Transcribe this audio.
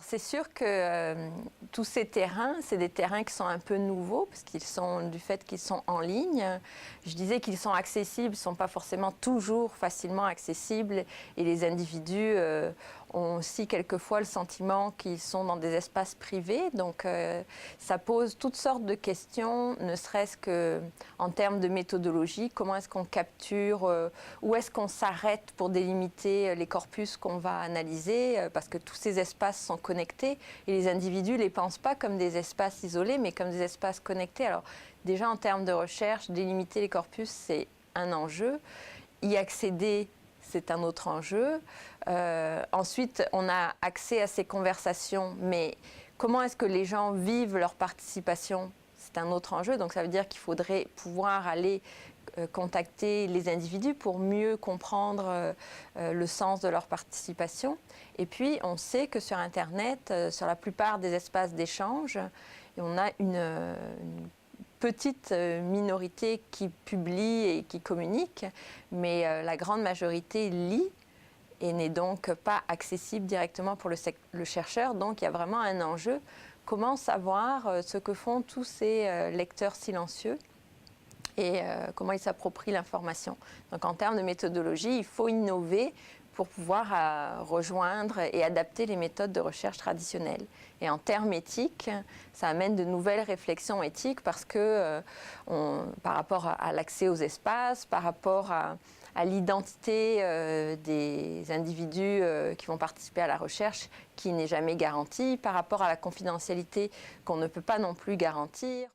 c'est sûr que tous ces terrains, c'est des terrains qui sont un peu nouveaux, parce qu'ils sont, du fait qu'ils sont en ligne. Je disais qu'ils sont accessibles, ils ne sont pas forcément toujours facilement accessibles, et les individus ont aussi quelquefois le sentiment qu'ils sont dans des espaces privés, donc ça pose toutes sortes de questions, ne serait-ce qu'en termes de méthodologie, comment est-ce qu'on capture, où est-ce qu'on s'arrête pour délimiter les corpus qu'on va analyser, parce que tous ces espaces sont connectés et les individus ne les pensent pas comme des espaces isolés, mais comme des espaces connectés. Alors déjà en termes de recherche, délimiter les corpus, c'est un enjeu. Y accéder, c'est un autre enjeu. Ensuite, on a accès à ces conversations, mais comment est-ce que les gens vivent leur participation? C'est un autre enjeu. Donc ça veut dire qu'il faudrait pouvoir aller contacter les individus pour mieux comprendre le sens de leur participation. Et puis, on sait que sur Internet, sur la plupart des espaces d'échange, on a une petite minorité qui publie et qui communique, mais la grande majorité lit et n'est donc pas accessible directement pour le chercheur. Donc, il y a vraiment un enjeu. Comment savoir ce que font tous ces lecteurs silencieux et comment ils s'approprient l'information. Donc en termes de méthodologie, il faut innover pour pouvoir rejoindre et adapter les méthodes de recherche traditionnelles. Et en termes éthiques, ça amène de nouvelles réflexions éthiques parce que par rapport à l'accès aux espaces, par rapport à l'identité des individus qui vont participer à la recherche qui n'est jamais garantie, par rapport à la confidentialité qu'on ne peut pas non plus garantir.